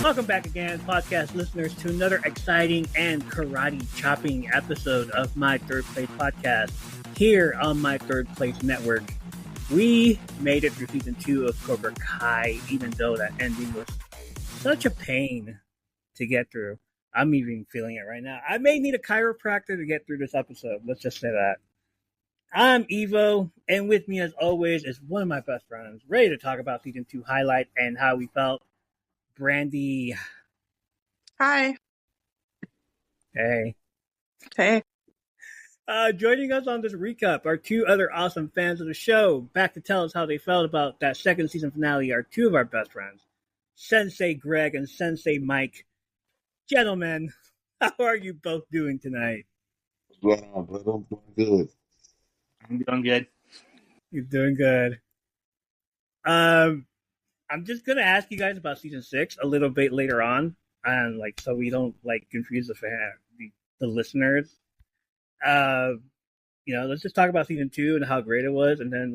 Welcome back again, podcast listeners, to another exciting and karate chopping episode of My Third Place Podcast here on My Third Place Network. We made it through season 2 of Cobra Kai, even though that ending was such a pain to get through. I'm even feeling it right now. I may need a chiropractor to get through this episode. Let's just say that. I'm Evo, and with me as always is one of my best friends, ready to talk about season 2 highlight and how we felt. Brandy. Hi. Hey. Hey. Joining us on this recap are two other awesome fans of the show. Back to tell us how they felt about that second season finale are two of our best friends, Sensei Greg and Sensei Mike. Gentlemen, how are you both doing tonight? What's going on, brother? I'm doing good. I'm doing good. You're doing good. I'm just gonna ask you guys about season 6 a little bit later on, and so we don't confuse the listeners. Let's just talk about season 2 and how great it was, and then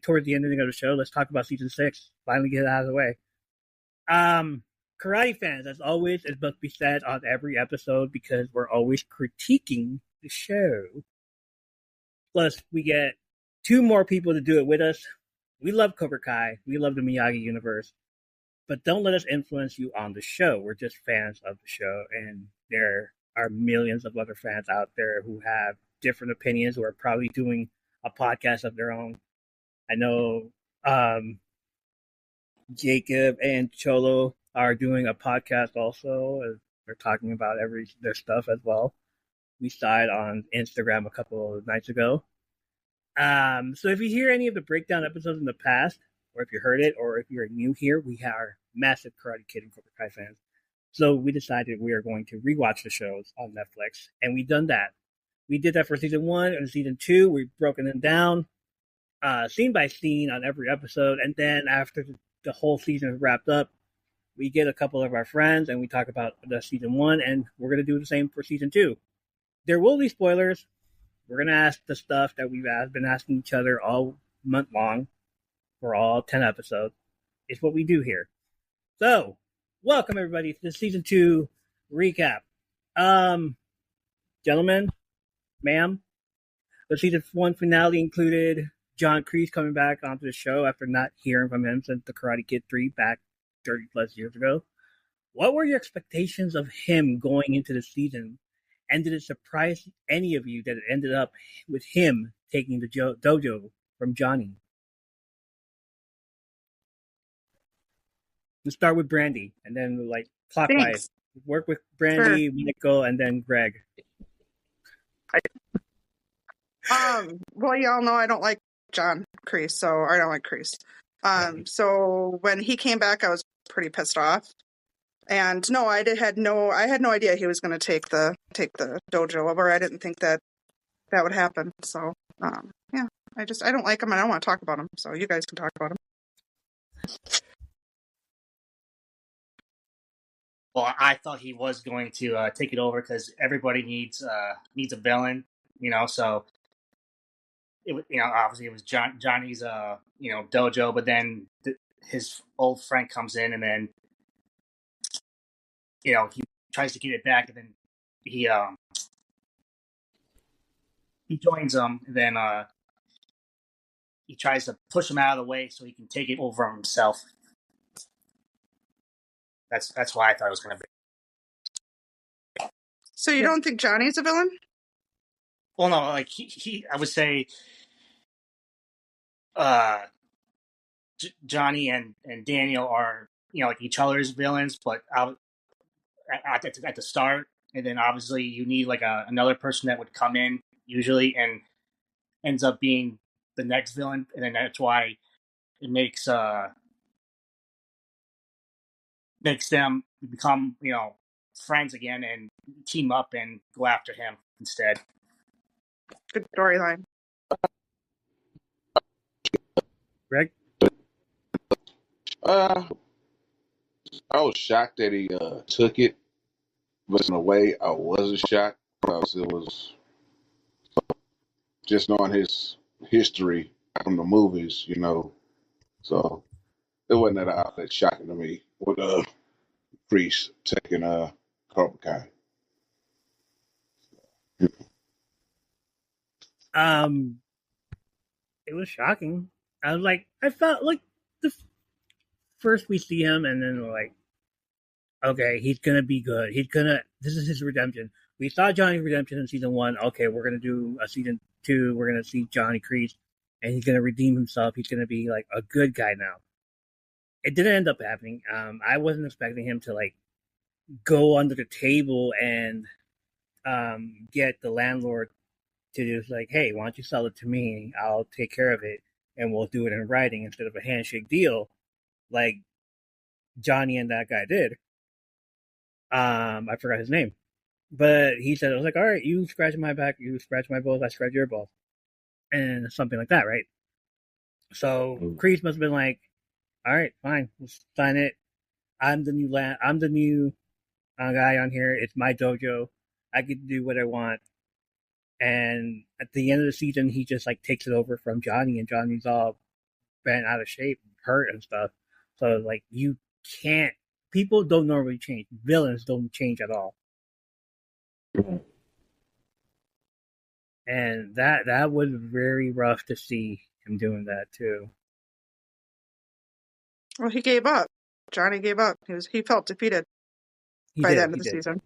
towards the ending of the show, let's talk about season 6. Finally get it out of the way. Karate fans, as always, it must be said on every episode because we're always critiquing the show. Plus, we get 2 more people to do it with us. We love Cobra Kai. We love the Miyagi universe. But don't let us influence you on the show. We're just fans of the show. And there are millions of other fans out there who have different opinions, who are probably doing a podcast of their own. I know Jacob and Cholo are doing a podcast also. They're talking about their stuff as well. We saw it on Instagram a couple of nights ago. So if you hear any of the breakdown episodes in the past, or if you heard it, or if you're new here, we are massive Karate Kid and Cobra Kai fans. So we decided we are going to rewatch the shows on Netflix, and we've done that. We did that for season 1 and season 2. We've broken them down, scene by scene on every episode, and then after the whole season is wrapped up, we get a couple of our friends and we talk about the season 1, and we're going to do the same for season 2. There will be spoilers. We're going to ask the stuff that we've been asking each other all month long for all 10 episodes. It's what we do here. So, welcome everybody to the season 2 recap. Gentlemen, ma'am, the season 1 finale included John Kreese coming back onto the show after not hearing from him since the Karate Kid 3 back 30 plus years ago. What were your expectations of him going into the season? And did it surprise any of you that it ended up with him taking the dojo from Johnny? Let's start with Brandy, and then clockwise. Thanks. Work with Brandy, sure. Michael, and then Greg. Well, y'all know I don't like John Kreese, so I don't like Kreese. So when he came back, I was pretty pissed off. And no, I had no idea he was going to take the dojo over. I didn't think that would happen. So, yeah, I don't like him, and I don't want to talk about him. So you guys can talk about him. Well, I thought he was going to take it over because everybody needs a villain, So, obviously it was Johnny's dojo, but then his old friend comes in, and then he tries to get it back, and then he joins them, and then he tries to push him out of the way so he can take it over himself. That's why I thought it was going to be. So you don't think Johnny's a villain? Well, no, he I would say Johnny and Daniel are each other's villains, but at the start, and then obviously you need another person that would come in usually and ends up being the next villain, and then that's why it makes makes them become, friends again and team up and go after him instead. Good storyline. Greg? Uh, I was shocked that he took it, but in a way, I wasn't shocked because it was just knowing his history from the movies, So it wasn't that shocking to me with Priest taking Cobra Kai. It was shocking. I felt like the first we see him, and then we're like, okay, he's gonna be good. This is his redemption. We saw Johnny's redemption in season 1. Okay, we're gonna do a season 2. We're gonna see Johnny Kreese, and he's gonna redeem himself. He's gonna be like a good guy now. It didn't end up happening. I wasn't expecting him to like go under the table and get the landlord to just like, hey, why don't you sell it to me? I'll take care of it, and we'll do it in writing instead of a handshake deal, like Johnny and that guy did. I forgot his name, but he said, I was like, all right, you scratch my back, you scratch my balls, I scratch your balls, and something like that, right? So Kreese must have been like, all right, fine, let's sign it. I'm the new guy on here. It's my dojo. I get to do what I want. And at the end of the season, he just like takes it over from Johnny, and Johnny's all bent out of shape, hurt and stuff. So like, you can't. People don't normally change. Villains don't change at all. And that was very rough to see him doing that too. Well, he gave up. Johnny gave up. He felt defeated by the end of the season.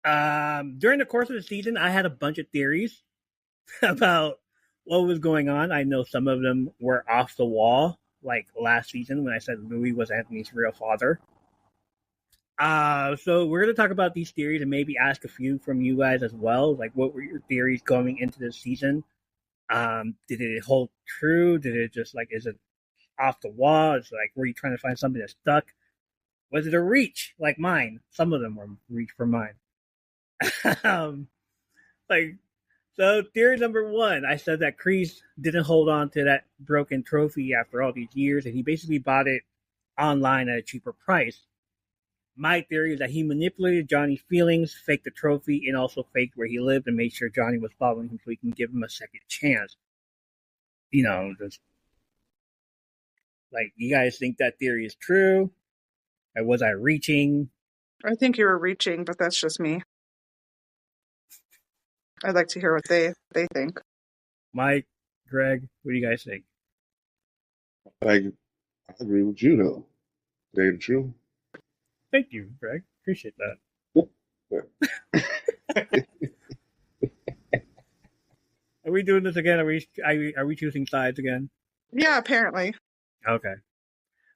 During the course of the season, I had a bunch of theories about what was going on. I know some of them were off the wall, like last season when I said Louis was Anthony's real father. So we're going to talk about these theories and maybe ask a few from you guys as well. Like, what were your theories going into this season? Did it hold true? Did it just like, is it off the wall? It's like, were you trying to find something that stuck? Was it a reach like mine? Some of them were reach for mine. So theory number 1, I said that Kreese didn't hold on to that broken trophy after all these years, and he basically bought it online at a cheaper price. My theory is that he manipulated Johnny's feelings, faked the trophy, and also faked where he lived and made sure Johnny was following him so he can give him a second chance. Just like, you guys think that theory is true? Or was I reaching? I think you were reaching, but that's just me. I'd like to hear what they think. Mike, Greg, what do you guys think? I agree with you, though. Tell the truth. Thank you, Greg. Appreciate that. Are we doing this again? Are we choosing sides again? Yeah, apparently. Okay.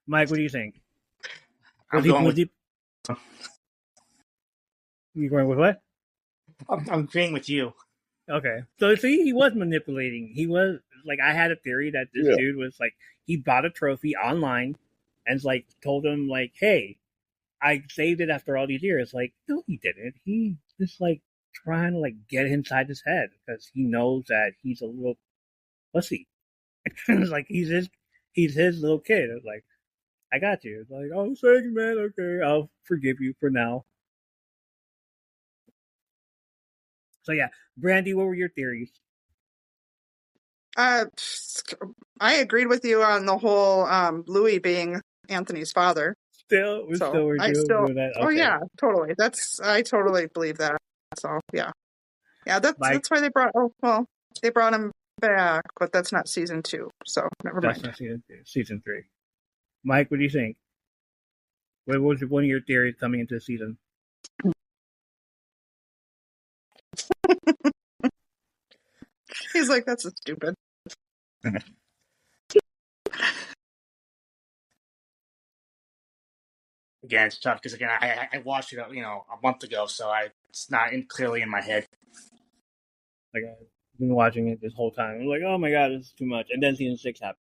Mike, what do you think? I'm going with You going with what? I'm agreeing with you. Okay. So see, he was manipulating. He was like, I had a theory that this dude was like, he bought a trophy online and like told him like, hey, I saved it after all these years. Like, no, he didn't. He just like trying to like get inside his head because he knows that he's a little pussy. It's like he's his little kid. It's like, I got you. It's like, oh, thank you, man. Okay, I'll forgive you for now. So yeah, Brandy, what were your theories? I agreed with you on the whole Louis being Anthony's father. Still doing that. Okay. Oh yeah, totally. I totally believe that. So yeah. That's why they brought him back, but that's not season 2. So never mind. That's not season 3. Mike, what do you think? What was one of your theories coming into the season? He's like, that's stupid. Again, it's tough because I watched it a month ago, so it's not clearly in my head. Like, I've been watching it this whole time. I'm like, oh my god, this is too much. And then season 6 happened.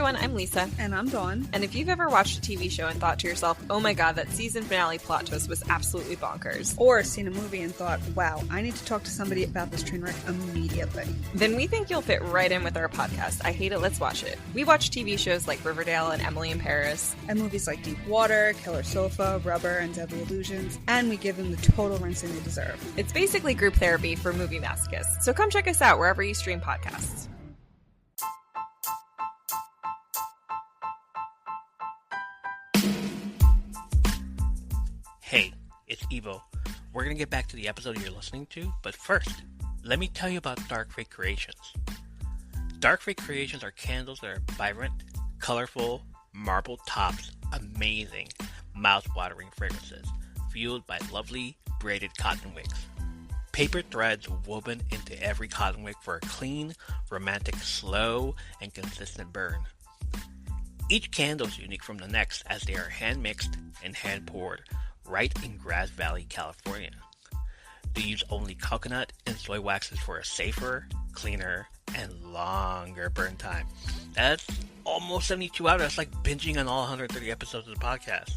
everyone, I'm Lisa. And I'm Dawn. And if you've ever watched a TV show and thought to yourself, oh my god, that season finale plot twist was absolutely bonkers. Or seen a movie and thought, wow, I need to talk to somebody about this train wreck immediately. Then we think you'll fit right in with our podcast, I Hate It, Let's Watch It. We watch TV shows like Riverdale and Emily in Paris. And movies like Deep Water, Killer Sofa, Rubber, and Deadly Illusions. And we give them the total rinsing they deserve. It's basically group therapy for movie masochists. So come check us out wherever you stream podcasts. Hey, it's Evo. We're going to get back to the episode you're listening to, but first, let me tell you about Dark Fate Creations. Dark Fate Creations are candles that are vibrant, colorful, marble tops, amazing, mouth-watering fragrances, fueled by lovely, braided cotton wicks. Paper threads woven into every cotton wick for a clean, romantic, slow, and consistent burn. Each candle is unique from the next as they are hand-mixed and hand-poured, right in Grass Valley, California. They use only coconut and soy waxes for a safer, cleaner, and longer burn time. That's almost 72 hours. That's like binging on all 130 episodes of the podcast.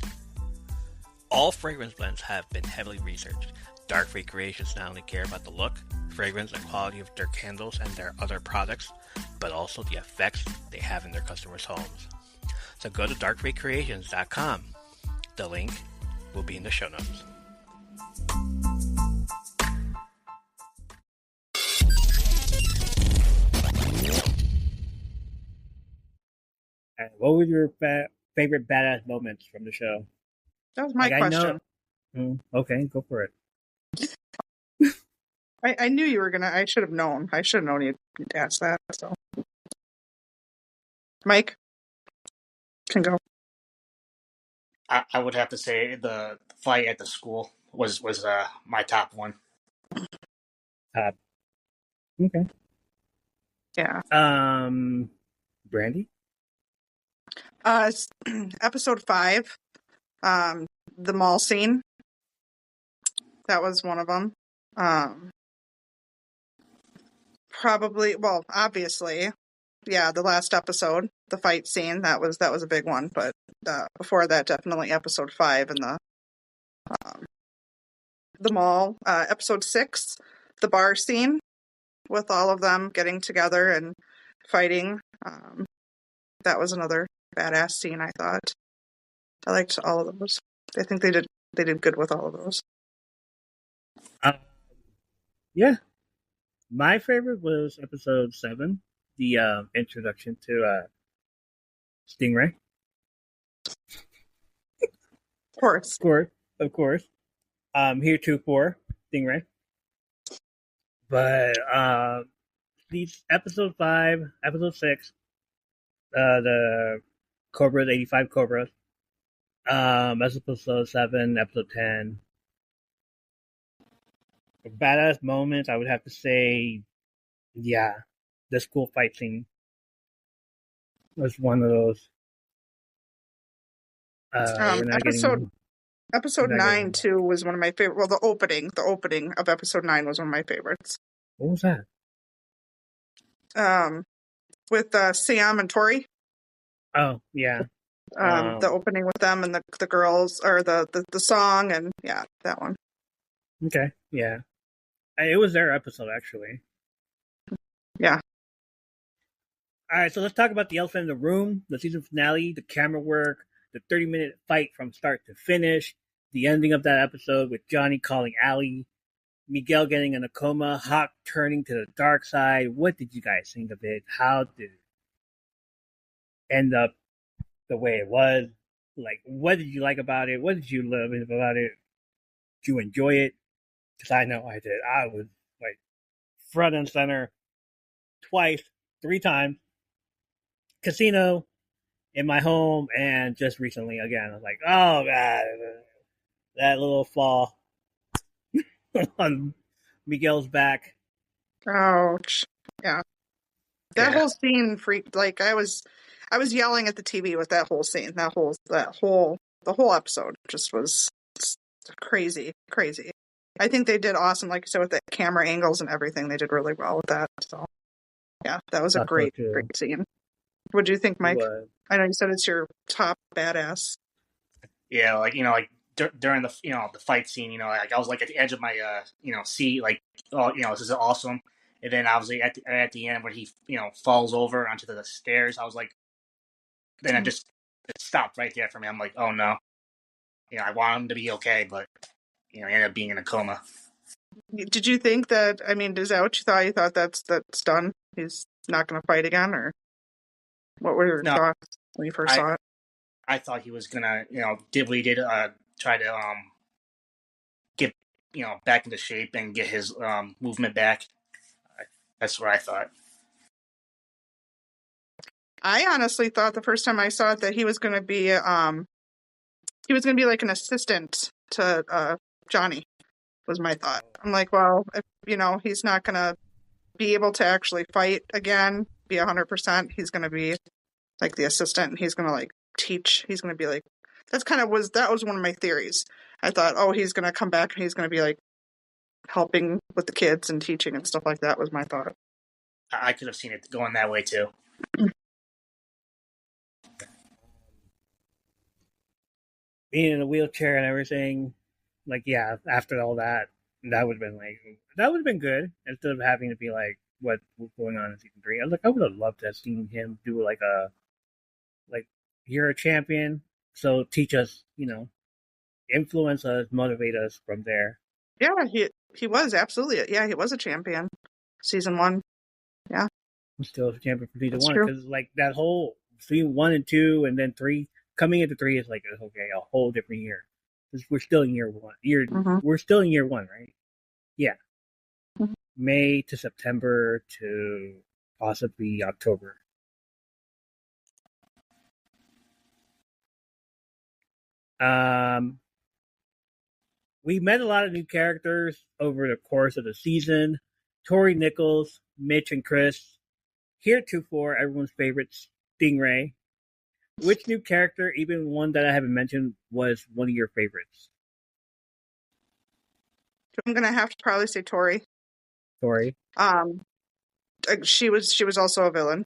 All fragrance blends have been heavily researched. Dark Fate Creations not only care about the look, fragrance, and quality of their candles and their other products, but also the effects they have in their customers' homes. So go to darkfatecreations.com. The link will be in the show notes. What were your favorite badass moments from the show? That was my question. Okay, go for it. I knew you were gonna. I should have known. I should have known you'd ask that. So, Mike can go. I would have to say the fight at the school was my top one. Okay. Yeah. Brandy? Episode 5, the mall scene. That was one of them. Probably, well, obviously, yeah, the last episode, the fight scene, that was a big one. But before that, definitely episode 5 and the mall. Episode 6, the bar scene with all of them getting together and fighting. That was another badass scene, I thought. I liked all of those. I think they did good with all of those. Yeah. My favorite was episode 7, the introduction to Stingray. Of course. Of course. Heretofore, Stingray. But these episode 5, episode 6, the Cobras, 85 Cobras, episode 7, episode 10. For badass moments, I would have to say, yeah, the school fight scene was one of those. Episode 9 too was one of my favorite. Well, the opening of episode 9 was one of my favorites. What was that? With Sam and Tori. Oh yeah. The opening with them and the girls, or the song, and yeah, that one. Okay, yeah, it was their episode actually. Yeah. All right, so let's talk about the elephant in the room, the season finale, the camera work, the 30-minute fight from start to finish, the ending of that episode with Johnny calling Allie, Miguel getting in a coma, Hawk turning to the dark side. What did you guys think of it? How did it end up the way it was? Like, what did you like about it? What did you love about it? Did you enjoy it? Because I know I did. I was like front and center twice, 3 times. Casino, in my home, and just recently again. I was like, oh god, that little fall on Miguel's back. Ouch. Yeah. That whole scene freaked. Like I was yelling at the TV with that whole scene. The whole episode just was crazy. I think they did awesome, like you said, with the camera angles and everything. They did really well with that. So yeah, that was a great scene. What do you think, Mike? What? I know you said it's your top badass. Yeah, during the the fight scene, like I was like at the edge of my seat, like, oh, this is awesome. And then obviously at the end when he falls over onto the stairs, I was like, then it stopped right there for me. I'm like, oh no, I want him to be okay, but he ended up being in a coma. Did you think that? I mean, is that what you thought? You thought that's done? He's not going to fight again, or what were your No, thoughts when you first I saw it? I thought he was gonna did what he did, try to get back into shape and get his movement back. That's what I thought. I honestly thought the first time I saw it that he was going to be like an assistant to Johnny. Was my thought. I'm like, well, if he's not going to be able to actually fight again, be 100%. He's going to be like the assistant, and he's going to like teach. He's going to be like, that was one of my theories. I thought, oh, he's going to come back and he's going to be like helping with the kids and teaching and stuff like that. Was my thought. I could have seen it going that way too. Being in a wheelchair and everything, like, yeah, after all that, that would have been good instead of having to be like what's going on in season 3. I was like, I would have loved to have seen him do like you're a champion, so teach us, influence us, motivate us from there. Yeah, he was absolutely. Yeah, he was a champion. Season 1. Yeah, I'm still a champion for season that's 1 true. because like that whole season 1 and 2 and then 3 coming into 3 is like okay, a whole different year. We're still in year 1. We're still in year 1, right? Yeah. Mhm. May to September to possibly October. We met a lot of new characters over the course of the season. Tori Nichols, Mitch, and Chris. Heretofore, everyone's favorite, Stingray. Which new character, even one that I haven't mentioned, was one of your favorites? I'm gonna have to probably say Tori. Tori. She was also a villain.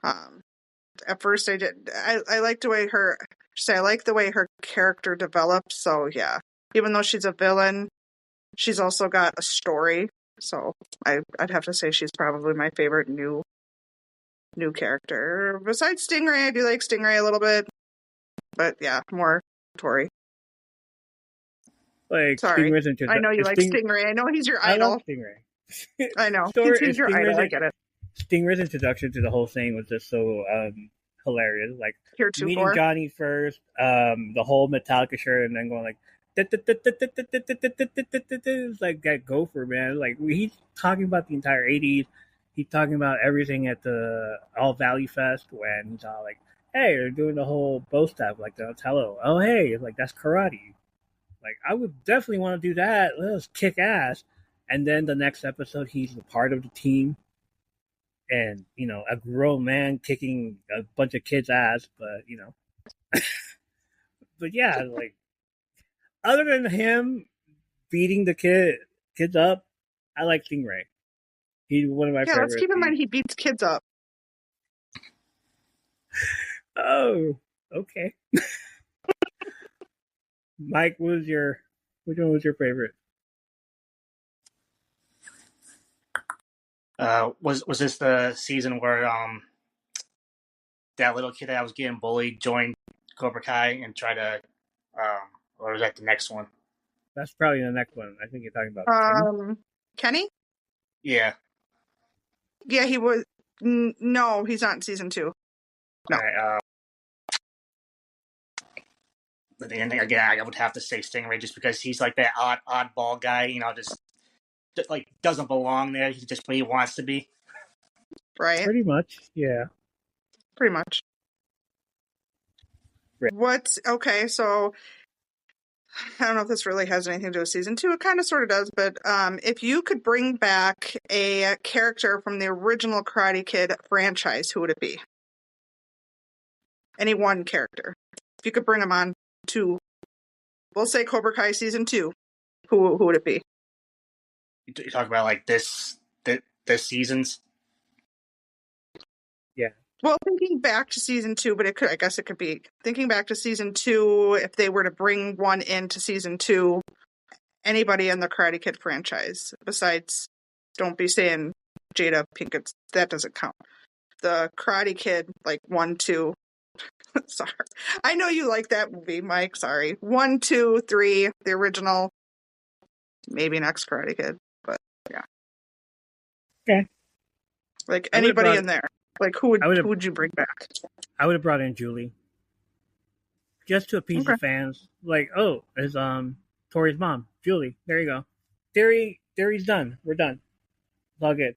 At first I liked the way I like the way her character developed. So yeah, even though she's a villain, she's also got a story. So I'd have to say she's probably my favorite new character. Besides Stingray, I do like Stingray a little bit, but yeah, more Tori. Like Sorry, Stingray's introduction. I know you like Stingray. I know he's your I idol. love Stingray. I know he's your Stingray's idol. I get it. Stingray's introduction to the whole thing was just so hilarious. Like meeting Heretofore. Johnny first, the whole Metallica shirt, and then going like, it's like that gopher, man. Like he's talking about the entire '80s. He's talking about everything at the All Valley Fest when he's all like, "Hey, they're doing the whole bow staff, like the Otello. Oh, hey, like that's karate. Like I would definitely want to do that. Let's kick ass." And then the next episode, he's a part of the team, and a grown man kicking a bunch of kids' ass. But but yeah, like other than him beating the kids up, I like Stingray. He's one of my favorites. Let's keep in mind he beats kids up. Oh, okay. Mike, which one was your favorite? Was this the season where that little kid that was getting bullied joined Cobra Kai and tried to or was that the next one? That's probably the next one. I think you're talking about Kenny? Yeah. Yeah, he was. No, he's not in season 2. No. Right, and again, I would have to say Stingray just because he's like that oddball guy, just like doesn't belong there. He's just where he wants to be. Right. Pretty much, yeah. Pretty much. Right. Okay, so I don't know if this really has anything to do with season 2. It kind of sort of does, but if you could bring back a character from the original Karate Kid franchise, who would it be? Any one character. If you could bring him on to, we'll say Cobra Kai season 2, who would it be? You talk about like this season's. Yeah. Well, thinking back to season 2, but I guess it could be thinking back to season 2, if they were to bring one into season 2, anybody in the Karate Kid franchise besides, don't be saying Jada Pinkett, that doesn't count. The Karate Kid, like 1, 2. Sorry. I know you like that movie, Mike. Sorry. 1, 2, 3, the original. Maybe next Karate Kid, but yeah. Okay. Like I would have anybody brought. in there. Like who would you bring back? I would have brought in Julie, just to appease Okay. the fans. Like, oh, is Tori's mom, Julie. There you go. Theory's done. We're done. It's all good.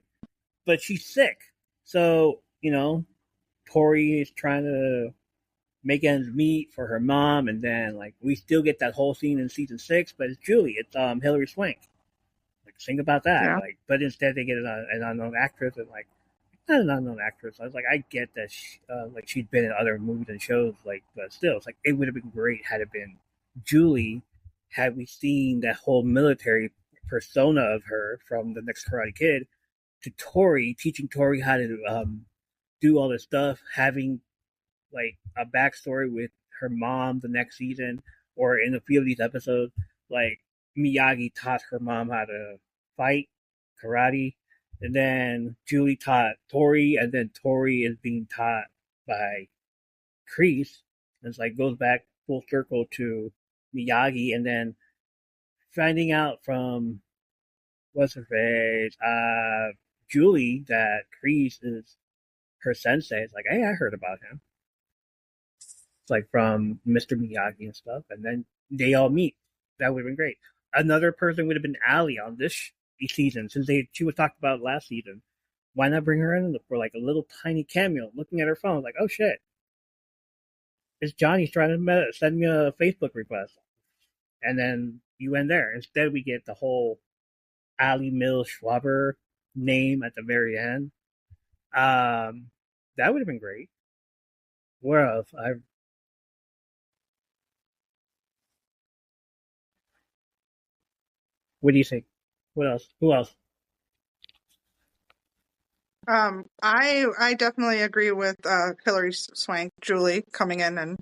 But she's sick, so Tori is trying to make ends meet for her mom, and then like we still get that whole scene in season 6, but it's Julie. It's Hilary Swank. Like, think about that. Yeah. Like, but instead they get an unknown actress, and like not an unknown actress. I was like, I get that like she'd been in other movies and shows, like, but still, it's like it would have been great had it been Julie. Had we seen that whole military persona of her from the next Karate Kid to Tori, teaching Tori how to do all this stuff, having like a backstory with her mom the next season, or in a few of these episodes, like Miyagi taught her mom how to fight karate, and then Julie taught Tori, and then Tori is being taught by Kreese. It's like goes back full circle to Miyagi, and then finding out from what's her face, Julie, that Kreese is her sensei. It's like, hey, I heard about him. It's like from Mr. Miyagi and stuff, and then they all meet. That would have been great. Another person would have been Allie on this season, since she was talked about last season. Why not bring her in for like a little tiny cameo, looking at her phone, like, oh shit, it's Johnny's trying to send me a Facebook request, and then you end there. Instead, we get the whole Allie Mills Schwaber name at the very end. That would have been great. Where else? What do you think? What else? Who else? I definitely agree with Hilary Swank, Julie, coming in and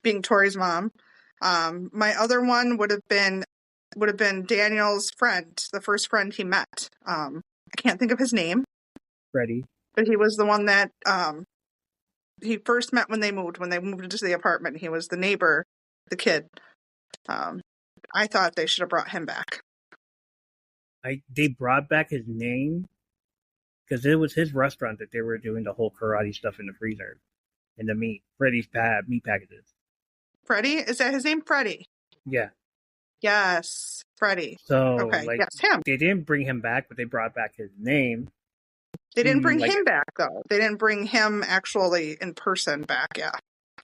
being Tori's mom. My other one would have been Daniel's friend, the first friend he met. I can't think of his name. Freddie. But he was the one that he first met when they moved into the apartment. He was the neighbor, the kid. I thought they should have brought him back. They brought back his name because it was his restaurant that they were doing the whole karate stuff in the freezer and the meat. Freddie's meat packages. Freddie? Is that his name? Freddie? Yeah. Yes, Freddie. So, okay, like, yes, him. They didn't bring him back, but they brought back his name. They didn't bring him back, though. They didn't bring him actually in person back. Yeah,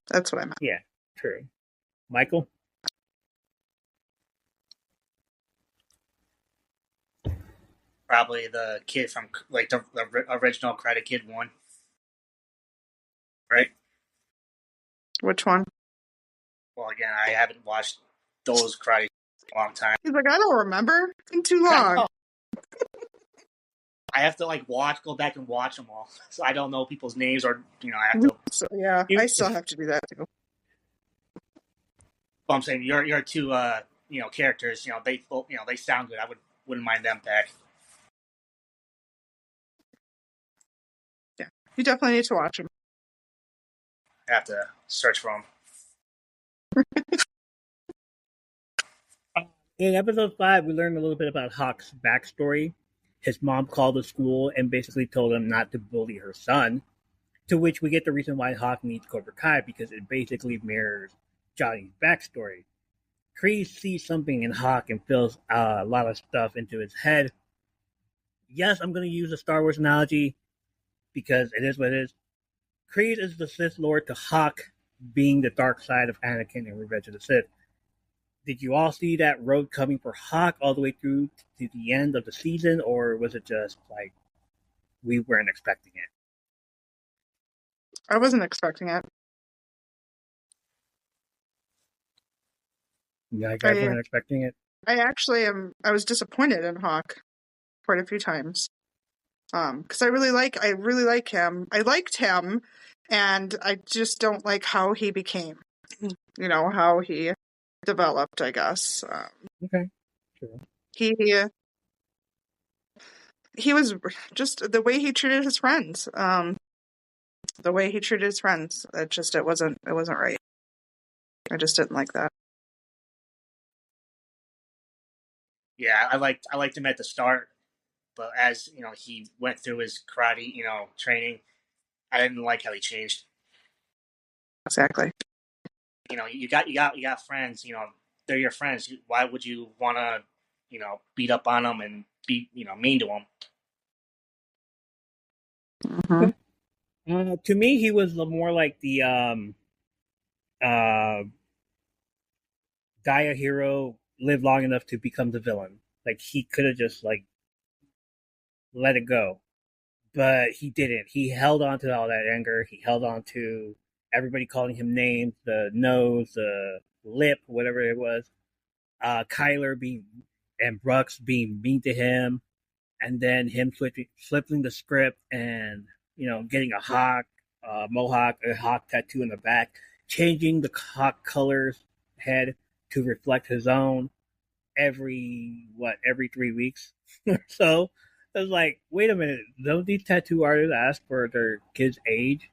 that's what I meant. Yeah, true. Michael? Probably the kid from like the original Karate Kid 1, right? Which one? Well, again, I haven't watched those Karate in a long time. He's like, I don't remember. It's been too long. I have to go back and watch them all, so I don't know people's names, or I have to. So, yeah, I still have to do that too. Well, I'm saying your two characters, they sound good. I wouldn't mind them back. Yeah, you definitely need to watch them. I have to search for them. In episode 5, we learned a little bit about Hawk's backstory. His mom called the school and basically told him not to bully her son, to which we get the reason why Hawk needs Cobra Kai, because it basically mirrors Johnny's backstory. Kreese sees something in Hawk and fills a lot of stuff into his head. Yes, I'm going to use a Star Wars analogy because it is what it is. Kreese is the Sith Lord to Hawk being the dark side of Anakin in Revenge of the Sith. Did you all see that road coming for Hawk all the way through to the end of the season, or was it just like we weren't expecting it? I wasn't expecting it. Yeah, you guys weren't expecting it? I actually am. I was disappointed in Hawk quite a few times. Because I really like him. I liked him And I just don't like how he became, how he developed, I guess. Okay. True. He was just the way he treated his friends. It wasn't right. I just didn't like that. Yeah, I liked him at the start, but as he went through his karate training, I didn't like how he changed. Exactly. You got friends. They're your friends. Why would you want to beat up on them and be mean to them? Mm-hmm. To me, he was more like the Gaia hero lived long enough to become the villain. Like he could have just like let it go, but he didn't. He held on to all that anger. He held on to everybody calling him names, the nose, the lip, whatever it was. Kyler being and Brooks being mean to him, and then him flipping the script and getting a mohawk, a hawk tattoo in the back, changing the hawk colors head to reflect his own every 3 weeks or so. I was like, wait a minute, don't these tattoo artists ask for their kids' age?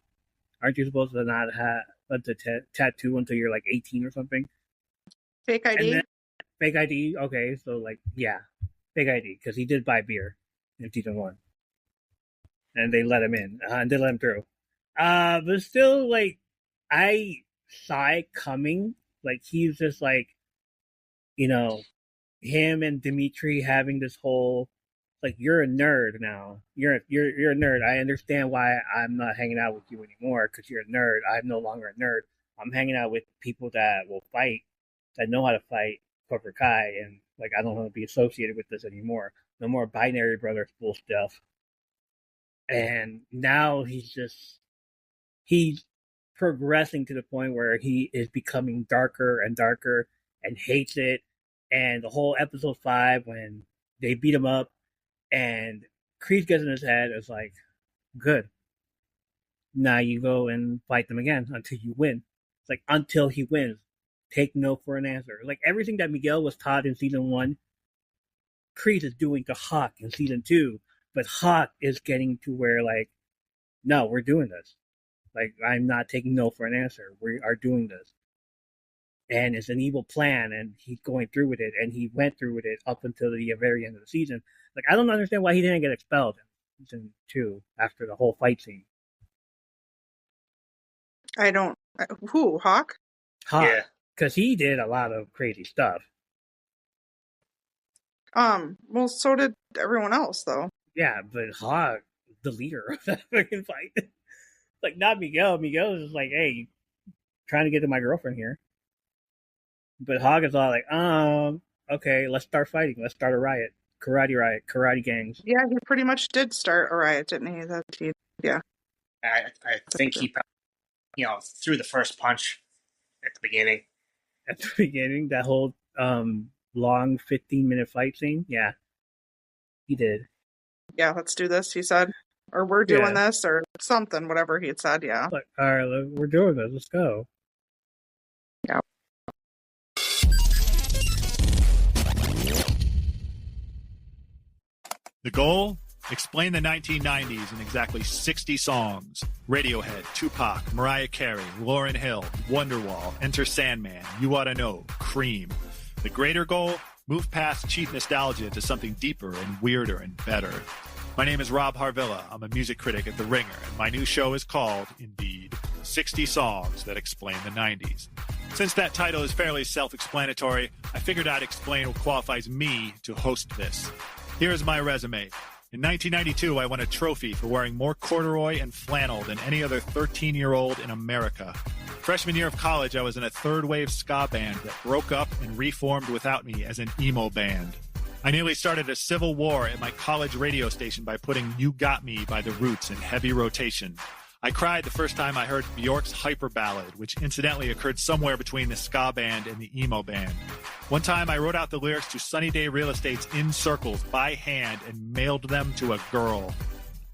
Aren't you supposed to not have the tattoo until you're like 18 or something? Fake ID? And then, fake ID, okay, so like, yeah, fake ID, because he did buy beer in season 1. And they let him in, and they let him through. But still, like, I saw it coming. Like, he's just like, him and Dimitri having this whole, like, you're a nerd now. You're a nerd. I understand why I'm not hanging out with you anymore because you're a nerd. I'm no longer a nerd. I'm hanging out with people that will fight, that know how to fight Cobra Kai, and like I don't want to be associated with this anymore. No more binary brothers bull stuff. And now he's progressing to the point where he is becoming darker and darker and hates it. And the whole episode 5 when they beat him up and Kreese gets in his head, it's like, good. Now you go and fight them again until you win. It's like until he wins. Take no for an answer. Like everything that Miguel was taught in season 1, Kreese is doing to Hawk in season 2. But Hawk is getting to where like, no, we're doing this. Like I'm not taking no for an answer. We are doing this. And it's an evil plan, and he's going through with it, and he went through with it up until the very end of the season. Like, I don't understand why he didn't get expelled in season 2 after the whole fight scene. I don't. Who? Hawk? Hawk. Yeah. Because he did a lot of crazy stuff. Well, so did everyone else, though. Yeah, but Hawk, the leader of that fucking fight. Like, not Miguel. Miguel is just like, hey, trying to get to my girlfriend here. But Hawk is all like, okay, let's start fighting. Let's start a riot. Karate gangs. Yeah, he pretty much did start a riot, didn't he? Yeah. I think he, threw the first punch at the beginning. At the beginning, that whole long 15-minute fight scene, yeah, he did. Yeah, let's do this, he said. Or we're doing this, or something, whatever he had said, yeah. Like, all right, we're doing this, let's go. Yeah. The goal? Explain the 1990s in exactly 60 songs. Radiohead, Tupac, Mariah Carey, Lauryn Hill, Wonderwall, Enter Sandman, You Oughta Know, Cream. The greater goal? Move past cheap nostalgia to something deeper and weirder and better. My name is Rob Harvilla. I'm a music critic at The Ringer, and my new show is called, indeed, 60 Songs That Explain the 90s. Since that title is fairly self-explanatory, I figured I'd explain what qualifies me to host this. Here is my resume. In 1992, I won a trophy for wearing more corduroy and flannel than any other 13-year-old in America. Freshman year of college, I was in a third-wave ska band that broke up and reformed without me as an emo band. I nearly started a civil war at my college radio station by putting You Got Me by The Roots in heavy rotation. I cried the first time I heard Bjork's Hyper Ballad, which incidentally occurred somewhere between the ska band and the emo band. One time I wrote out the lyrics to Sunny Day Real Estate's In Circles by hand and mailed them to a girl.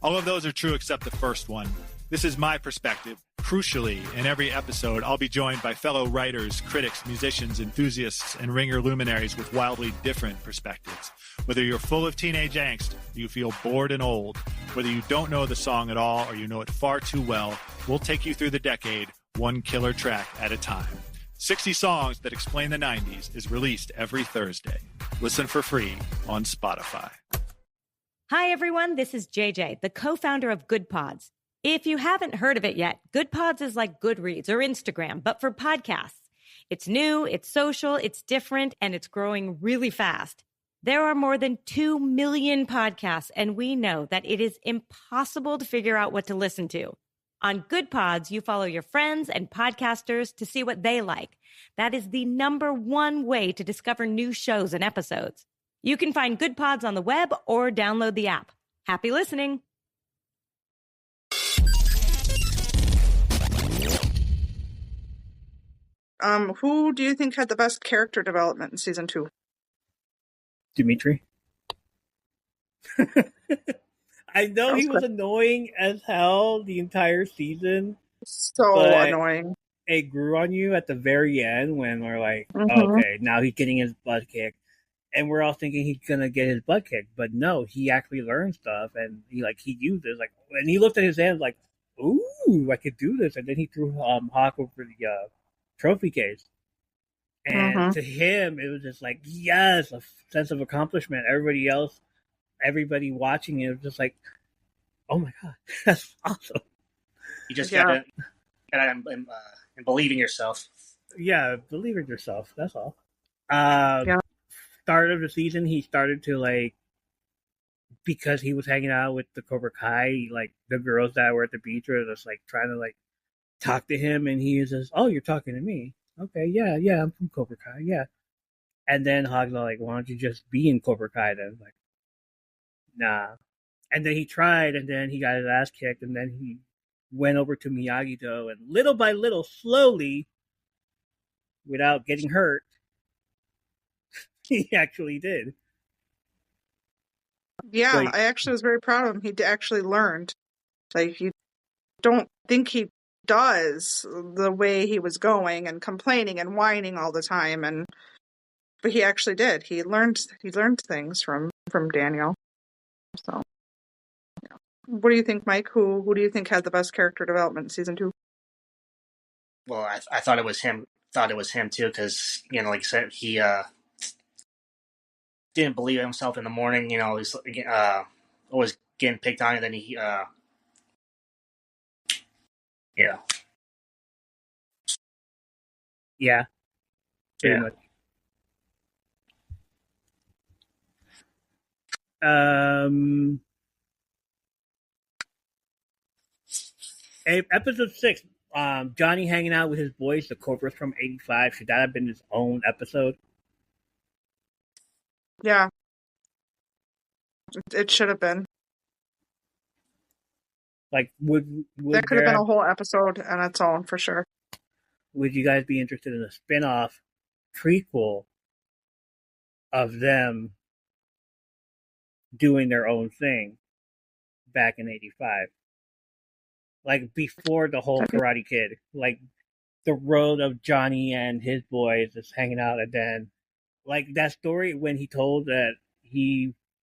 All of those are true except the first one. This is my perspective. Crucially, in every episode, I'll be joined by fellow writers, critics, musicians, enthusiasts, and ringer luminaries with wildly different perspectives. Whether you're full of teenage angst, you feel bored and old, whether you don't know the song at all or you know it far too well, we'll take you through the decade, one killer track at a time. 60 Songs That Explain the 90s is released every Thursday. Listen for free on Spotify. Hi, everyone. This is JJ, the co-founder of Good Pods. If you haven't heard of it yet, Good Pods is like Goodreads or Instagram, but for podcasts. It's new, it's social, it's different, and it's growing really fast. There are more than 2 million podcasts, and we know that it is impossible to figure out what to listen to. On Good Pods, you follow your friends and podcasters to see what they like. That is the #1 way to discover new shows and episodes. You can find Good Pods on the web or download the app. Happy listening. Who do you think had the best character development in season 2? Dimitri. I know he was annoying as hell the entire season. So annoying. It grew on you at the very end when we're like, okay, now he's getting his butt kicked. And we're all thinking he's going to get his butt kicked. But no, he actually learned stuff. And he used it. And he looked at his hands like, ooh, I could do this. And then he threw Hawk over the trophy case. And to him, it was just like, yes, a sense of accomplishment. Everybody watching it was just like, oh my God, that's awesome. You just gotta believe in yourself. Yeah, believe in yourself. That's all. Start of the season, he started to because he was hanging out with the Cobra Kai, the girls that were at the beach were just trying to talk to him, and he was just, oh, you're talking to me. Okay, yeah, I'm from Cobra Kai, yeah. And then Hog's like, why don't you just be in Cobra Kai then? Nah. And then he tried, and then he got his ass kicked, and then he went over to Miyagi-Do, and little by little, slowly, without getting hurt, he actually did. Yeah, I actually was very proud of him. He actually learned. You don't think he does the way he was going and complaining and whining all the time, but he actually did. He learned things from Daniel. So, yeah. What do you think, Mike? Who do you think had the best character development in season 2? Well, I thought it was him. Thought it was him too, because like you said, he didn't believe in himself in the morning. He's always getting picked on, and then he pretty much. Episode 6, Johnny hanging out with his boys, the Cobras from '85. Should that have been his own episode? Yeah, it should have been. Would that could have been a whole episode on its own for sure. Would you guys be interested in a spin-off prequel of them doing their own thing back in '85? Before the whole Karate Kid, the road of Johnny and his boys just hanging out, and then that story when he told that he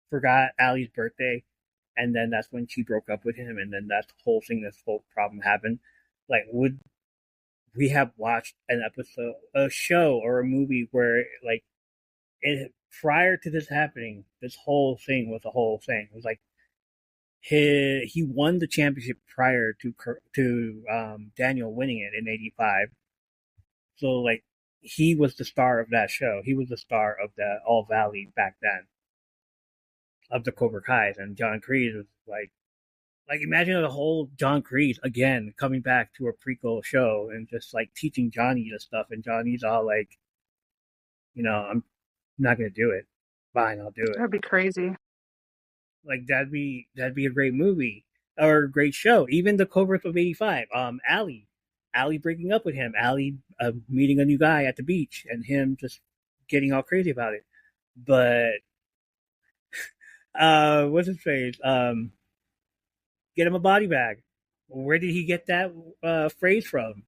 forgot Allie's birthday, and then that's when she broke up with him, and then that's the whole thing, this whole problem happened. Would we have watched an episode, a show, or a movie where prior to this happening, this whole thing was a whole thing? It was he won the championship prior to Daniel winning it in '85. So he was the star of that show. He was the star of the All Valley back then, of the Cobra Kai's, and John Kreese was imagine the whole John Kreese again coming back to a prequel show and just teaching Johnny this stuff, and Johnny's all I'm not gonna do it. Fine, I'll do it. That'd be crazy. That'd be a great movie or a great show. Even the Cobras of '85. Allie breaking up with him. Allie meeting a new guy at the beach, and him just getting all crazy about it. But what's his face? Get him a body bag. Where did he get that phrase from?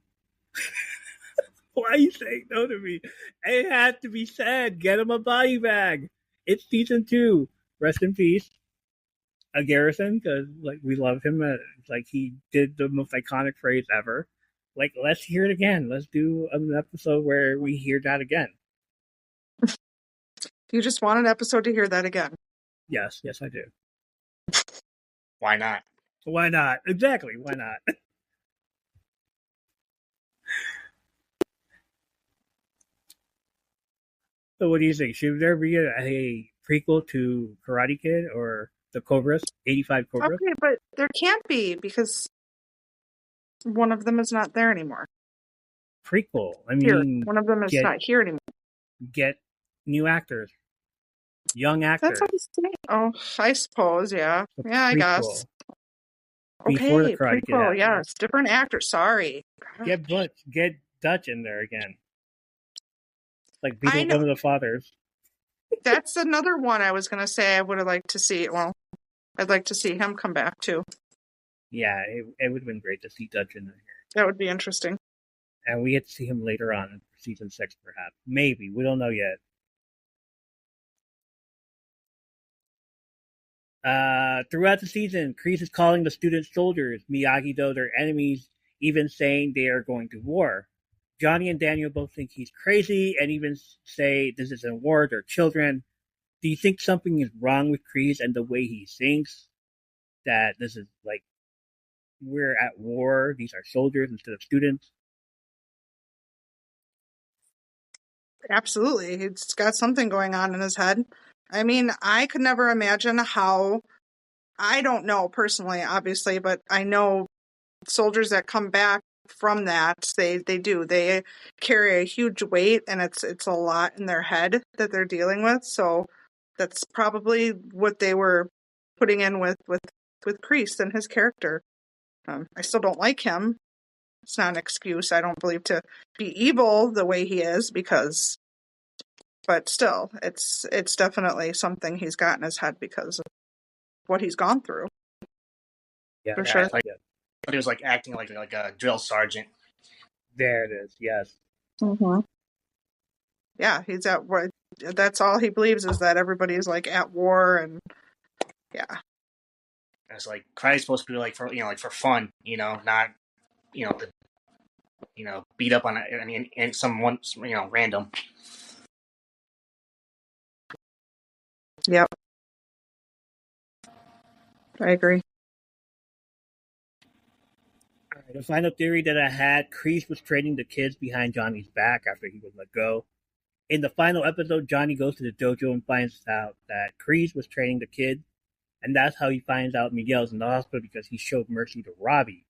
Why are you saying no to me? It had to be said. Get him a body bag. It's season 2. Rest in peace, a Garrison, because like we love him. Like he did the most iconic phrase ever. Like let's hear it again. Let's do an episode where we hear that again. You just want an episode to hear that again. Yes, I do. Why not? Why not? Exactly. Why not? So what do you think? Should there be a prequel to Karate Kid or the Cobras, 85 Cobras? Okay, but there can't be because one of them is not there anymore. Prequel. I Here, mean, one of them is not here anymore. Get new actors, young actors. That's what I'm saying. Oh, I suppose, yeah. Yeah, I guess. Before the Okay, Karate Kid prequel, happened. yes. Different actors, sorry. Get Dutch in there again. Like be one of the fathers. That's another one I was going to say I would have liked to see. Well, I'd like to see him come back too. Yeah, it would have been great to see Dutch in there. That would be interesting. And we get to see him later on in season 6, perhaps. Maybe. We don't know yet. Throughout the season, Kreese is calling the students soldiers. Miyagi, though, their enemies, even saying they are going to war. Johnny and Daniel both think he's crazy and even say this isn't war, they're children. Do you think something is wrong with Kreese and the way he thinks? That this is like, we're at war, these are soldiers instead of students? Absolutely. He's got something going on in his head. I mean, I could never imagine how, I don't know personally, obviously, but I know soldiers that come back from that, they do. They carry a huge weight and it's a lot in their head that they're dealing with. So that's probably what they were putting in with Kreese and his character. I still don't like him. It's not an excuse, I don't believe, to be evil the way he is, but still, it's definitely something he's got in his head because of what he's gone through. Yeah, for sure. But he was like acting like a drill sergeant. There it is. Yes. Mm-hmm. Yeah, he's at war. That's all he believes is that everybody's like at war, and yeah. It's like cry's supposed to be like for for fun, not to beat up on and someone random. Yep. I agree. All right, the final theory that I had, Kreese was training the kids behind Johnny's back after he was let go. In the final episode, Johnny goes to the dojo and finds out that Kreese was training the kids, and that's how he finds out Miguel's in the hospital because he showed mercy to Robbie.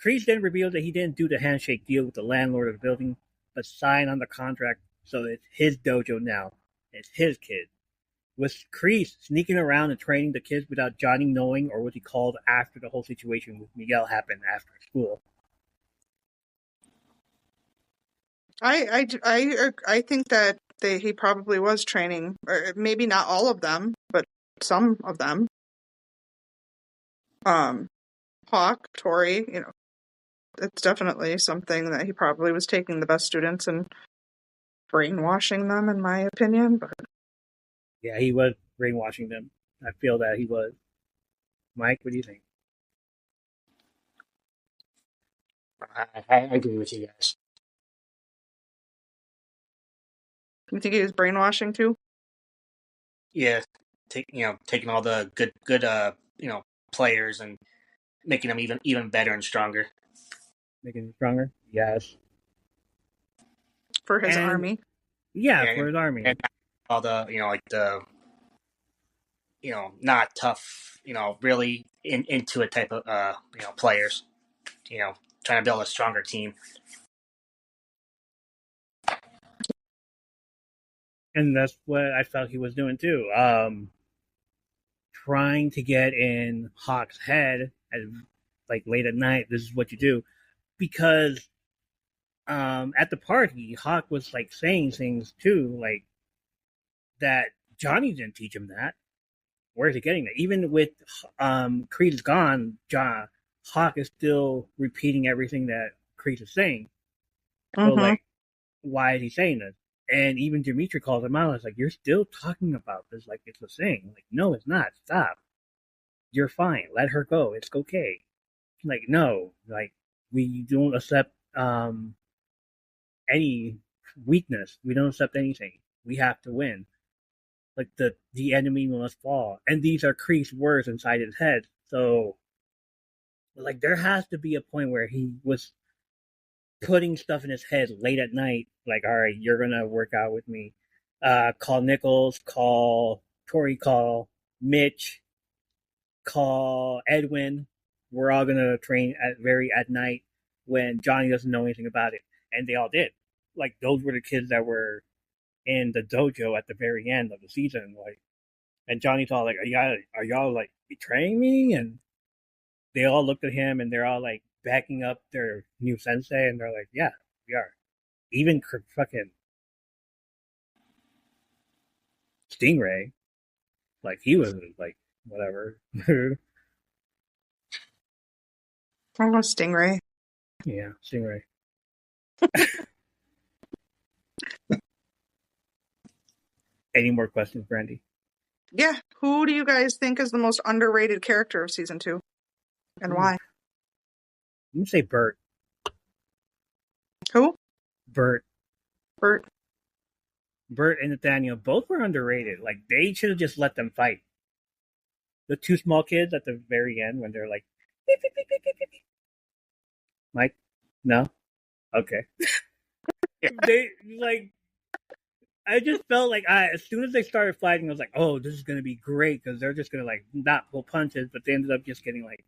Kreese then revealed that he didn't do the handshake deal with the landlord of the building, but signed on the contract, so it's his dojo now. It's his kid. Was Kreese sneaking around and training the kids without Johnny knowing, or was he called after the whole situation with Miguel happened after school? I think that he probably was training, or maybe not all of them, but some of them. Hawk, Tori, it's definitely something that he probably was taking the best students and brainwashing them, in my opinion. But yeah, he was brainwashing them. I feel that he was. Mike, what do you think? I agree with you guys. You think he was brainwashing too? Yeah, taking all the good players and making them even better and stronger. Making them stronger? Yes. For his army? Yeah, for his army. And all the, the, not tough, really into it type of, players, trying to build a stronger team. And that's what I felt he was doing too. Trying to get in Hawk's head like late at night, this is what you do. Because at the party, Hawk was like saying things too, like that Johnny didn't teach him that. Where is he getting that? Even with Creed's gone, Hawk is still repeating everything that Kreese is saying. So, Mm-hmm. like, why is he saying this? And even Dimitri calls him out. It's like, you're still talking about this like it's a thing. Like, no, it's not. Stop. You're fine. Let her go. It's okay. Like, no. Like, we don't accept any weakness. We don't accept anything. We have to win. Like, the enemy must fall. And these are Kreese's words inside his head. So, like, there has to be a point where he was putting stuff in his head late at night, like, all right, you're gonna work out with me. Call Nichols, call Tori, call Mitch, call Edwin. We're all gonna train at night when Johnny doesn't know anything about it, and they all did. Like, those were the kids that were in the dojo at the very end of the season. Like, and Johnny's all like, are y'all like betraying me? And they all looked at him and they're all like backing up their new sensei, and they're like, yeah, we are. Even fucking Stingray, like, he was like, whatever. I love Stingray. Yeah, Stingray. Any more questions, Brandy? Yeah. Who do you guys think is the most underrated character of season 2? And why? You say Bert. Who? Bert. Bert. Bert and Nathaniel both were underrated. Like, they should have just let them fight. The two small kids at the very end when they're like, beep, beep, beep, beep, beep, beep. Mike? No? Okay. They, like, I just felt like as soon as they started fighting, I was like, oh, this is going to be great because they're just going to, like, not pull punches, but they ended up just getting, like,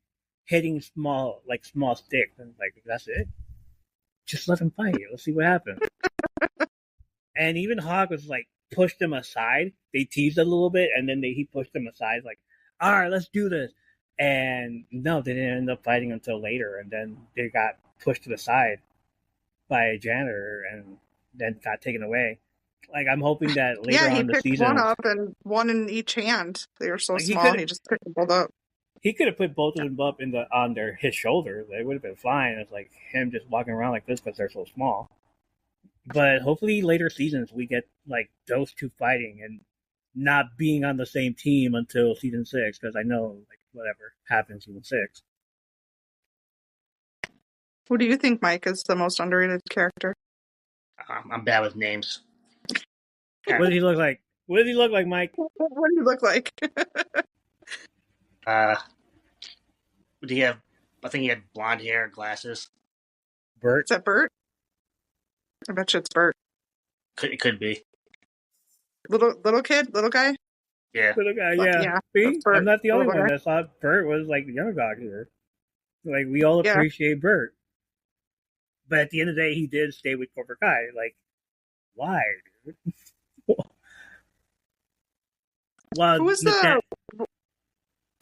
hitting small sticks. And, like, that's it. Just let them fight. Let's see what happens. And even Hawk was, like, pushed them aside. They teased a little bit, and then he pushed them aside, like, all right, let's do this. And no, they didn't end up fighting until later, and then they got pushed to the side by a janitor and then got taken away. Like, I'm hoping that later he on the picked season, one up and one in each hand. They were so like, small, he just picked them both up. he could have put both of them up on his shoulders. They would have been fine. It's like him just walking around like this because they're so small. But hopefully later seasons we get, like, those two fighting and not being on the same team until season 6, because I know, like, whatever happens in 6. Who do you think, Mike, is the most underrated character? I'm bad with names. What does he look like? What does he look like, Mike? What do you look like? Do you have? I think he had blonde hair, glasses. Bert? Is that Bert? I bet you it's Bert. It could be. Little kid? Little guy? Yeah. Little guy, yeah. See? Bert. I'm not the only Little one guy. that thought Bert was, like, the young dog here. Like, we all appreciate Bert. But at the end of the day, he did stay with Cobra Kai. Like, why? Well, Who was the...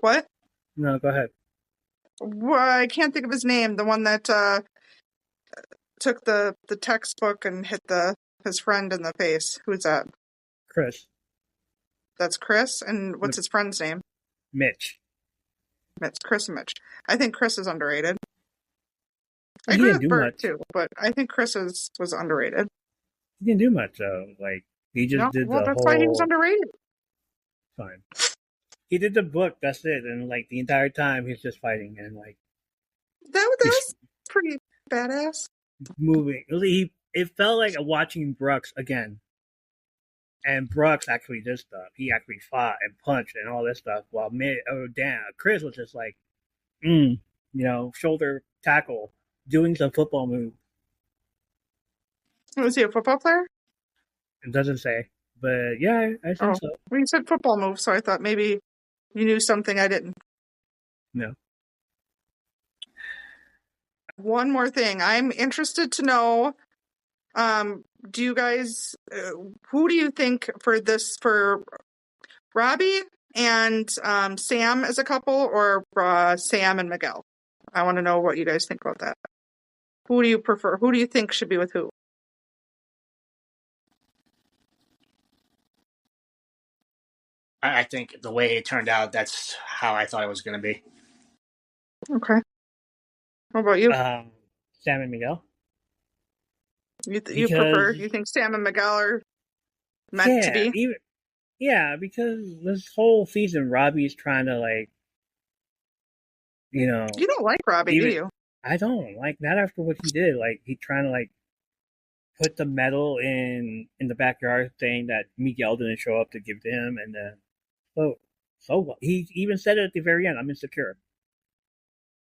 What? No, go ahead. Well, I can't think of his name. The one that took the textbook and hit his friend in the face. Who's that? Chris. That's Chris? And what's his friend's name? Mitch. Chris and Mitch. I think Chris is underrated. I He agree didn't with do Bert much. too, but I think Chris was underrated. He didn't do much, though. Like, he just did the that's whole... why he was underrated. Fine. He did the book, that's it. And, like, the entire time he's just fighting and, like... That was pretty badass. Moving. It felt like watching Brooks again. And Brooks actually did stuff. He actually fought and punched and all this stuff. While Chris was just like, shoulder tackle, doing some football move. Was he a football player? It doesn't say. But yeah, I think so. Well, you said football move, so I thought maybe you knew something I didn't. No. One more thing. I'm interested to know, do you guys, who do you think for Robbie and Sam as a couple, or Sam and Miguel? I want to know what you guys think about that. Who do you prefer? Who do you think should be with who? I think the way it turned out, that's how I thought it was going to be. Okay. What about you? Sam and Miguel. You Because think Sam and Miguel are meant to be? Because this whole season, Robbie's trying to You don't like Robbie, do you? I don't not after what he did. He trying to put the medal in the backyard, saying that Miguel didn't show up to give to him, and then so he even said it at the very end. I'm insecure.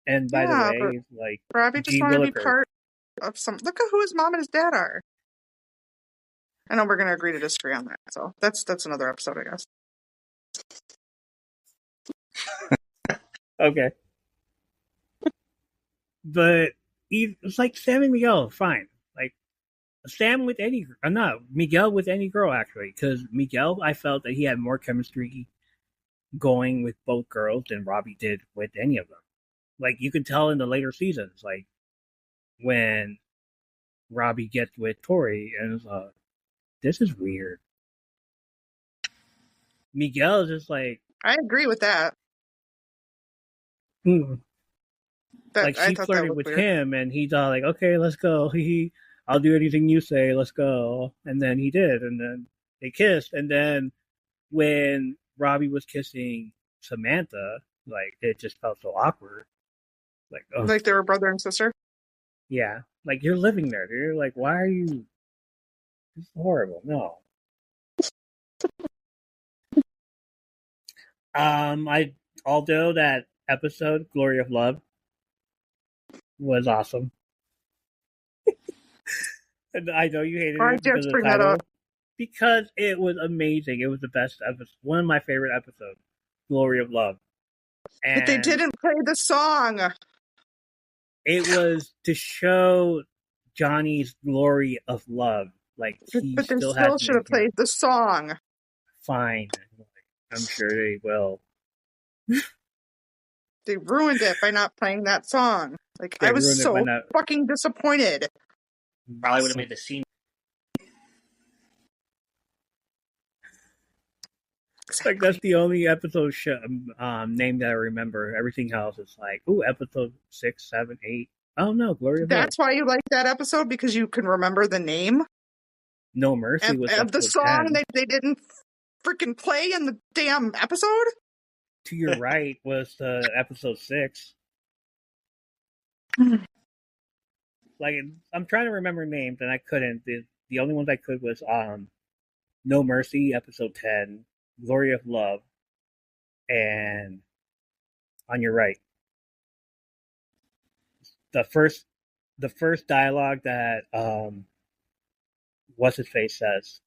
And by the way, Robbie just wanted to be part of some. Look at who his mom and his dad are. I know we're going to agree to disagree on that, so that's another episode, I guess. Okay. But it's like Sam and Miguel, fine. Sam with any, not Miguel with any girl, actually. Because Miguel, I felt that he had more chemistry going with both girls than Robbie did with any of them. You could tell in the later seasons, when Robbie gets with Tori, and it's this is weird. Miguel is just I agree with that. She flirted with him, and he's all okay, let's go. I'll do anything you say, let's go. And then he did, and then they kissed. And then when Robbie was kissing Samantha, it just felt so awkward. Like they were brother and sister? Yeah. You're living there, dude. Why are you... It's horrible. No. Although that episode, Glory of Love, was awesome. And I know you hated it because of the title. Because it was amazing. It was the best episode. One of my favorite episodes. Glory of Love. But they didn't play the song. It was to show Johnny's glory of love. But they still should have played the song. Fine. I'm sure they will. They ruined it by not playing that song. I was so fucking disappointed. Probably would have made the scene. That's the only episode name that I remember. Everything else is episode 6, 7, 8. Oh no, Glory of Love. That's why you like that episode, because you can remember the name. No Mercy was of the song 10. They didn't freaking play in the damn episode. To your right was episode 6. I'm trying to remember names and I couldn't. The only ones I could was No Mercy, episode 10, Glory of Love, and On Your Right. The first dialogue that what's his face says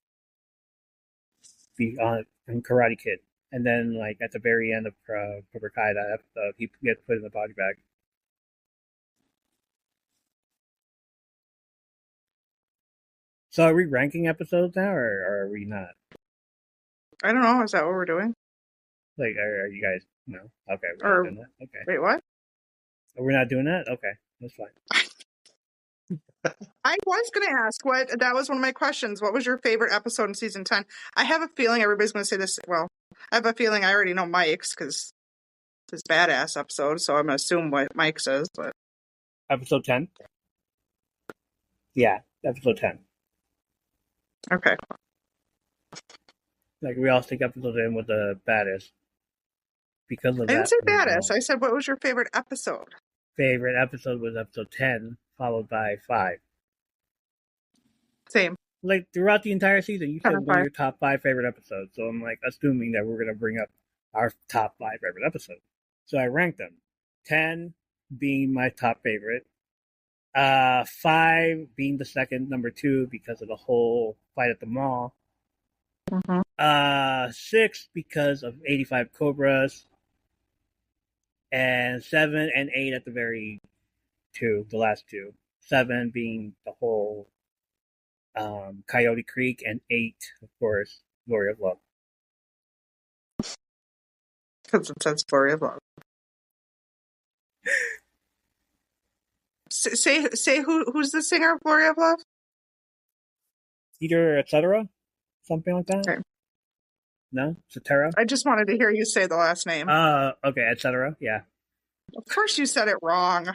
in Karate Kid, and then at the very end of Cobra Kai, that episode, he gets put in the body bag. So are we ranking episodes now, or are we not? I don't know. Is that what we're doing? Are you guys... No? Okay, we're not doing that. Okay. Wait, what? We're not doing that? Okay, that's fine. I was going to ask that was one of my questions. What was your favorite episode in season 10? I have a feeling everybody's going to say this. Well, I have a feeling I already know Mike's because it's his badass episode, so I'm going to assume what Mike says. But episode 10? Yeah, episode 10. Okay. We all think episode 10 was the baddest. Because of that. I didn't say baddest. I said, what was your favorite episode? Favorite episode was episode 10, followed by 5. Same. Throughout the entire season, you said one of your top 5 favorite episodes. So I'm assuming that we're going to bring up our top 5 favorite episodes. So I ranked them. 10 being my top favorite. 5 being the second, number 2 because of the whole fight at the mall. Mm-hmm. 6 because of 85 Cobras. And 7 and 8 at the very the last 2. 7 being the whole Coyote Creek, and 8, of course, Glory of Love. Because it says Glory of Love. Say who's the singer of Glory of Love? Peter, etc. Something like that. Okay. No, Cetera. I just wanted to hear you say the last name. Okay, etc. Yeah. Of course, you said it wrong.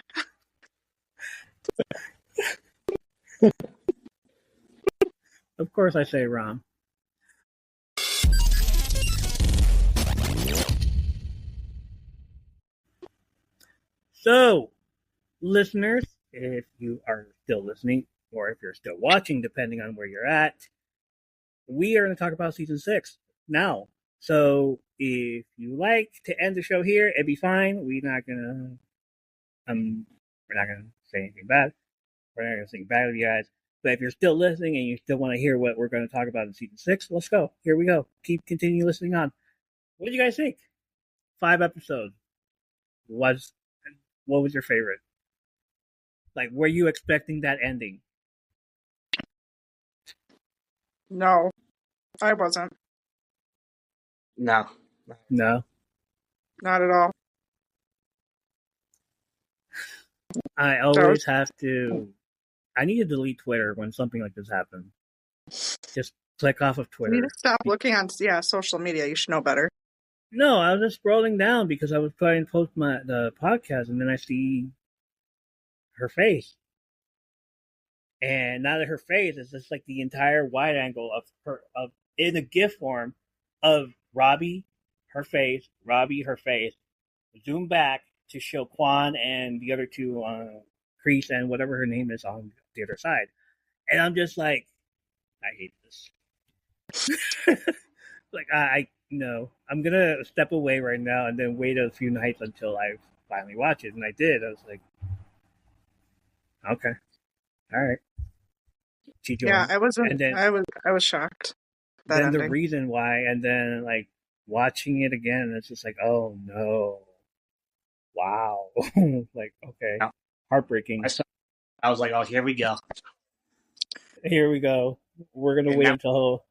Of course I say Rom. So, listeners, if you are still listening, or if you're still watching, depending on where you're at, we are going to talk about season 6 now. So, if you like to end the show here, it'd be fine. We're not gonna say anything bad. We're not gonna say bad of you guys. But if you're still listening and you still want to hear what we're going to talk about in season 6, let's go. Here we go. Continue listening on. What did you guys think? 5 episodes. What was your favorite? Like, were you expecting that ending? No, I wasn't. No. No. Not at all. I always have to. I need to delete Twitter when something like this happens. Just click off of Twitter. You need to stop looking on social media. You should know better. No, I was just scrolling down because I was trying to post the podcast, and then I see her face. And now that her face is just like the entire wide angle of her in a GIF form of Robbie, her face, zoom back to show Quan and the other two, Kreese and whatever her name is on the other side. And I'm just like, I hate this. Like, I'm going to step away right now and then wait a few nights until I finally watch it. And I did. I was like, okay. All right. Yeah, I wasn't. And then, I was shocked. Then ending. The reason why, and then like watching it again, it's just like, oh no, wow, like okay, heartbreaking. I was like, oh, here we go. Here we go. We're gonna wait until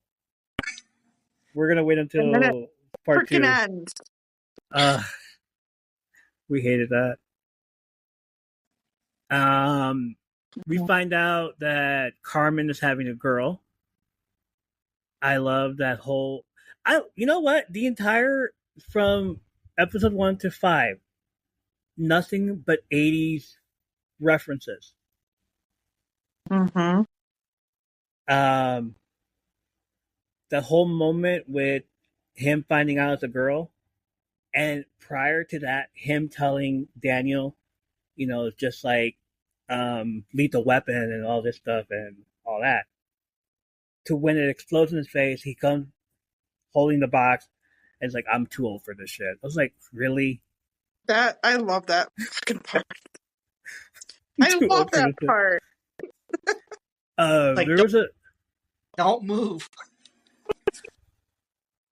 part 2. End. We hated that. We find out that Carmen is having a girl. I love that whole. You know what? The entire from episode 1 to 5, nothing but 80s references. Mm-hmm. The whole moment with him finding out it's a girl, and prior to that, him telling Daniel, just like lethal weapon and all this stuff and all that. To when it explodes in his face, he comes holding the box and is like, I'm too old for this shit. I was like, really? I love that fucking part. I love that part. Like, there was don't move.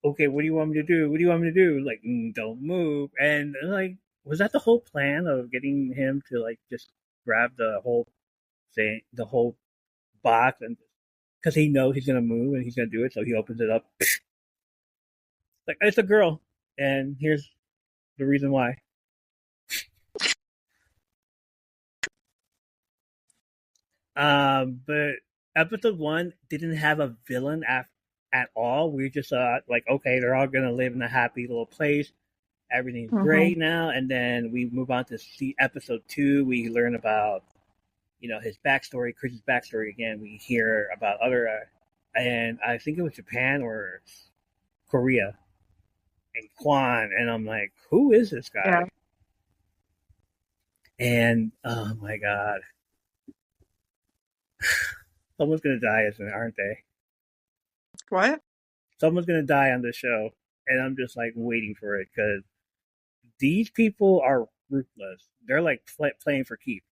Okay, what do you want me to do? What do you want me to do? Like, don't move. And like, was that the whole plan of getting him to like just grab the whole thing, the whole box, and because he knows he's gonna move and he's gonna do it, so he opens it up. Like, it's a girl, and here's the reason why. But episode 1 didn't have a villain at all. We just thought, like, okay, they're all gonna live in a happy little place. Everything's great now, and then we move on to see episode 2. We learn about, his backstory, Chris's backstory again. We hear about other, and I think it was Japan or Korea, and Quan, and I'm like, who is this guy? Yeah. And oh my god, someone's gonna die, aren't they? What? Someone's gonna die on this show, and I'm just like waiting for it because these people are ruthless. They're like playing for keeps.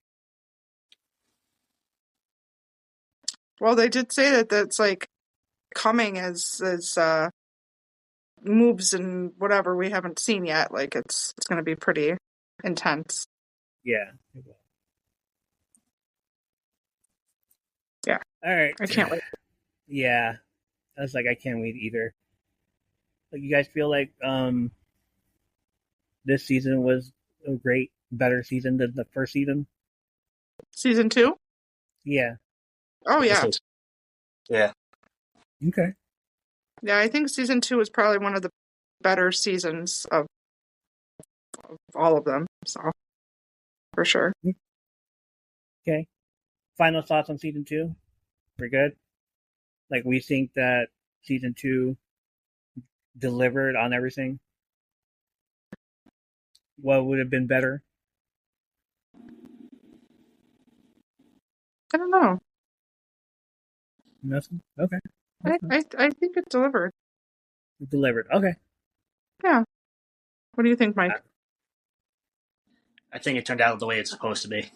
Well, they did say that that's like coming as moves and whatever we haven't seen yet. Like it's going to be pretty intense. Yeah. Yeah. All right. I can't wait. Yeah. I was like, I can't wait either. Like, you guys feel like this season was a better season than the first season? Season 2? Yeah. Oh, yeah. Yeah. Okay. Yeah, I think season 2 was probably one of the better seasons of all of them. So, for sure. Okay. final thoughts on season 2? We're good. Like, we think that season 2 delivered on everything. What would have been better? I don't know. Nothing. Okay. I think it delivered. It delivered. Okay. Yeah. What do you think, Mike? I think it turned out the way it's supposed to be.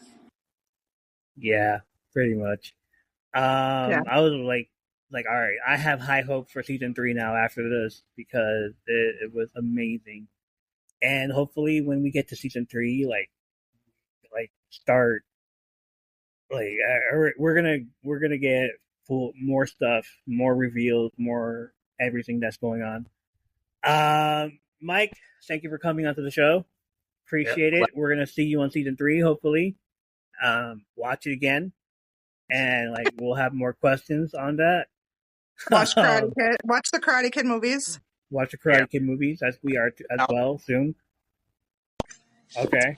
Yeah, pretty much. I was like, all right, I have high hopes for season 3 now after this because it was amazing, and hopefully when we get to season 3, like start like we're gonna get more stuff, more reveals, more everything that's going on. Mike, thank you for coming onto the show. Appreciate it. We're gonna see you on season 3, hopefully. Watch it again, and like we'll have more questions on that. Watch Karate Kid. Watch the Karate Kid movies. Watch the Karate Kid movies as we are as well soon. Okay.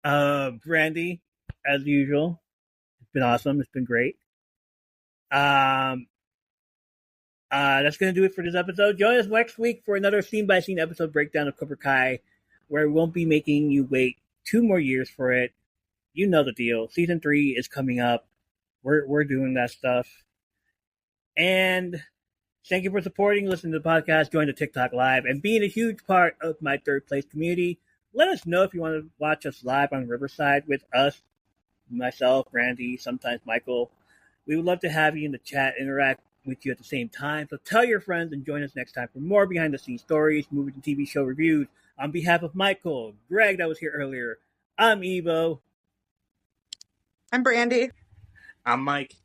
Brandy, as usual, it's been awesome. It's been great. That's gonna do it for this episode. Join us next week for another scene by scene episode breakdown of Cobra Kai, where we won't be making you wait 2 more years for it. You know the deal. Season 3 is coming up. We're doing that stuff. And thank you for supporting, listening to the podcast, join the TikTok live, and being a huge part of my third place community. Let us know if you want to watch us live on Riverside with us, myself, Randy, sometimes Michael. We would love to have you in the chat, interact with you at the same time. So tell your friends and join us next time for more behind the scenes stories, movies, and TV show reviews. On behalf of Michael, Greg, that was here earlier, I'm Evo. I'm Brandy. I'm Mike.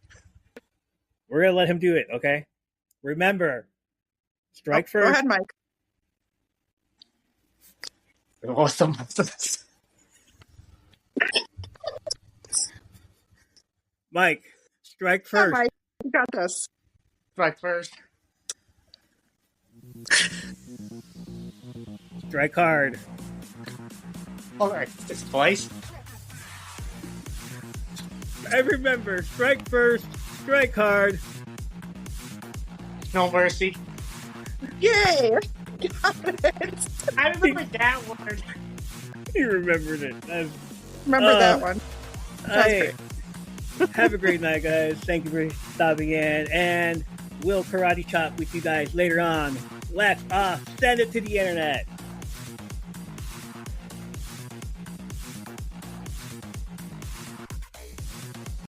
We're going to let him do it, okay? Remember, strike first. Go ahead, Mike. Mike, strike first. Mike, you got this. Strike first. Strike hard. All right, it's twice. And remember, strike first, strike hard. No mercy. Yay! Got it. I remember that word. You remembered it. Remember that one. Hey, have a great night, guys. Thank you for stopping in. And we'll karate chop with you guys later on. Let's send it to the internet.